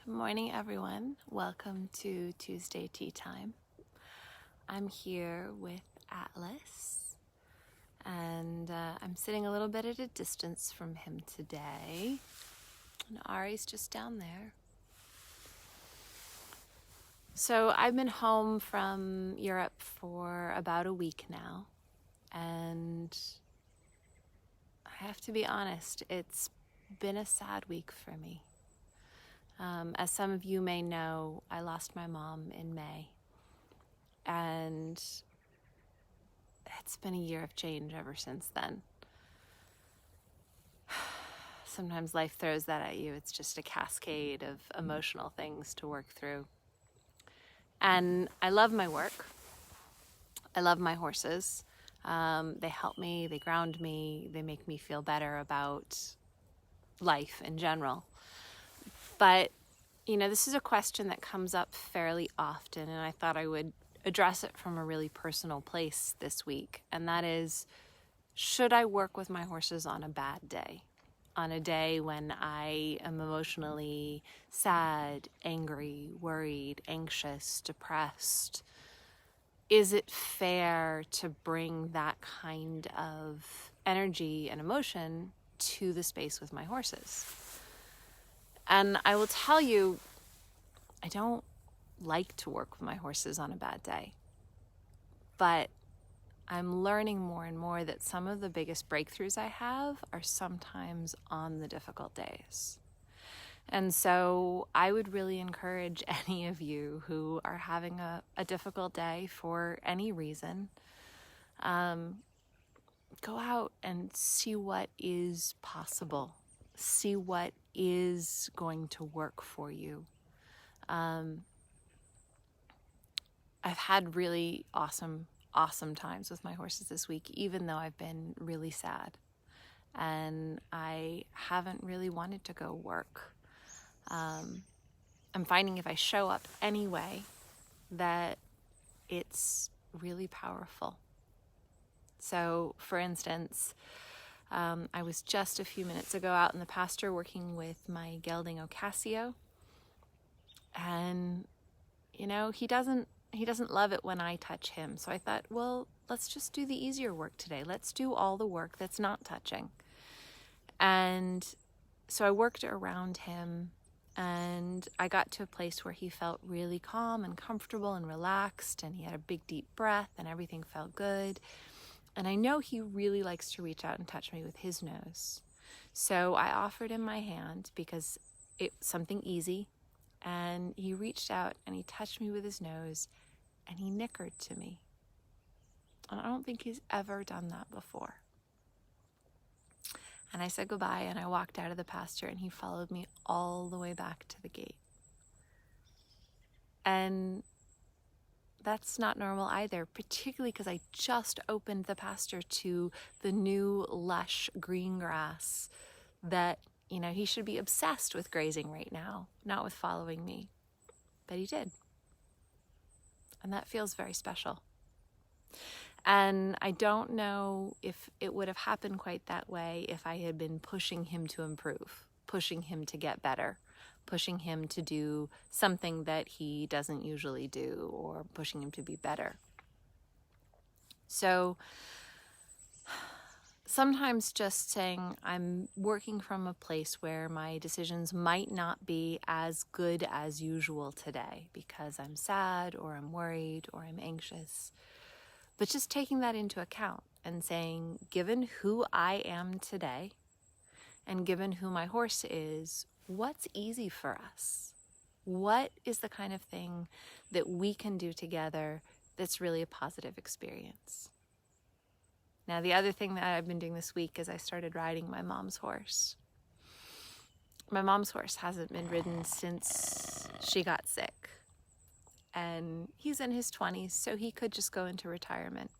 Good morning, everyone. Welcome to Tuesday Tea Time. I'm here with Atlas, and I'm sitting a little bit at a distance from him today. And Ari's just down there. So I've been home from Europe for about a week now, and I have to be honest, it's been a sad week for me. As some of you may know, I lost my mom in May, and it's been a year of change ever since then. Sometimes life throws that at you. It's just a cascade of emotional things to work through. And I love my work. I love my horses. They help me, they ground me, they make me feel better about life in general. But, this is a question that comes up fairly often, and I thought I would address it from a really personal place this week. And that is, should I work with my horses on a bad day? On a day when I am emotionally sad, angry, worried, anxious, depressed? Is it fair to bring that kind of energy and emotion to the space with my horses? And I will tell you, I don't like to work with my horses on a bad day. But I'm learning more and more that some of the biggest breakthroughs I have are sometimes on the difficult days. And so I would really encourage any of you who are having a difficult day for any reason, go out and see what is possible. See what is going to work for you. I've had really awesome times with my horses this week, even though I've been really sad. And I haven't really wanted to go work. I'm finding if I show up anyway, that it's really powerful. So, for instance, I was just a few minutes ago out in the pasture working with my gelding Ocasio, and he doesn't love it when I touch him. So I thought, well, let's just do the easier work today. Let's do all the work that's not touching. And so I worked around him, and I got to a place where he felt really calm and comfortable and relaxed, and he had a big deep breath and everything felt good. And I know he really likes to reach out and touch me with his nose. So I offered him my hand because it's something easy. And he reached out and he touched me with his nose and he nickered to me. And I don't think he's ever done that before. And I said goodbye and I walked out of the pasture, and he followed me all the way back to the gate. And that's not normal either, particularly because I just opened the pasture to the new lush green grass that, he should be obsessed with grazing right now, not with following me. But he did. And that feels very special. And I don't know if it would have happened quite that way if I had been pushing him to improve, pushing him to get better, pushing him to do something that he doesn't usually do, or pushing him to be better. So sometimes just saying I'm working from a place where my decisions might not be as good as usual today because I'm sad or I'm worried or I'm anxious. But just taking that into account and saying, given who I am today and given who my horse is, what's easy for us? What is the kind of thing that we can do together that's really a positive experience? Now, the other thing that I've been doing this week is I started riding my mom's horse. My mom's horse hasn't been ridden since she got sick. And he's in his 20s, so he could just go into retirement.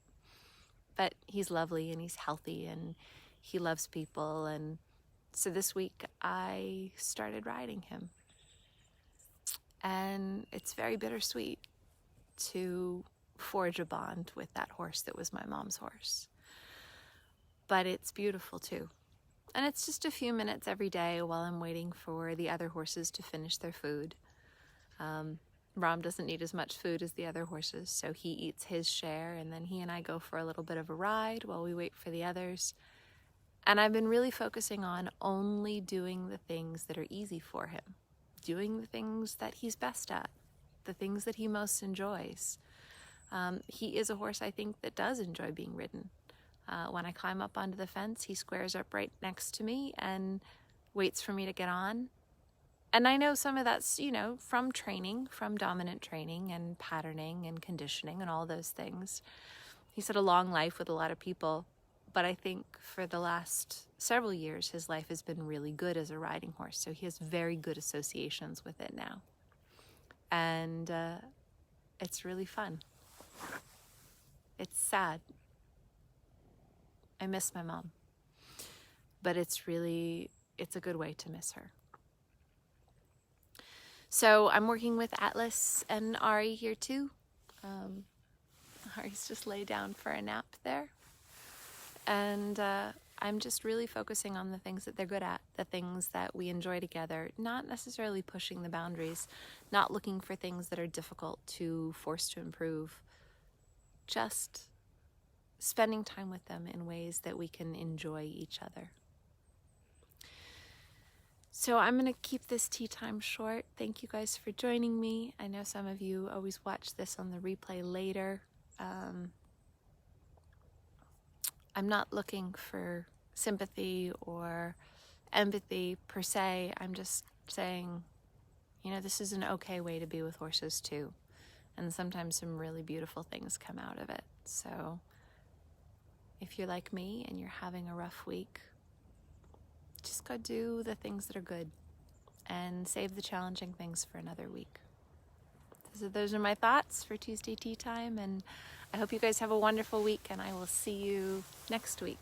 But he's lovely and he's healthy and he loves people. And so this week I started riding him. And it's very bittersweet to forge a bond with that horse that was my mom's horse. But it's beautiful too. And it's just a few minutes every day while I'm waiting for the other horses to finish their food. Ram doesn't need as much food as the other horses, so he eats his share, and then he and I go for a little bit of a ride while we wait for the others. And I've been really focusing on only doing the things that are easy for him, doing the things that he's best at, the things that he most enjoys. He is a horse, I think, that does enjoy being ridden. When I climb up onto the fence, he squares up right next to me and waits for me to get on. And I know some of that's, from training, from dominant training and patterning and conditioning and all those things. He's had a long life with a lot of people, but I think for the last several years, his life has been really good as a riding horse. So he has very good associations with it now. And it's really fun. It's sad. I miss my mom. But it's a good way to miss her. So I'm working with Atlas and Ari here too. Ari's just laid down for a nap there. And I'm just really focusing on the things that they're good at, the things that we enjoy together, not necessarily pushing the boundaries, not looking for things that are difficult to force to improve, just spending time with them in ways that we can enjoy each other. So I'm going to keep this tea time short. Thank you guys for joining me. I know some of you always watch this on the replay later. I'm not looking for sympathy or empathy per se. I'm just saying, this is an okay way to be with horses too. And sometimes some really beautiful things come out of it. So if you're like me and you're having a rough week, just go do the things that are good and save the challenging things for another week. So those are my thoughts for Tuesday Tea Time, and I hope you guys have a wonderful week, and I will see you next week.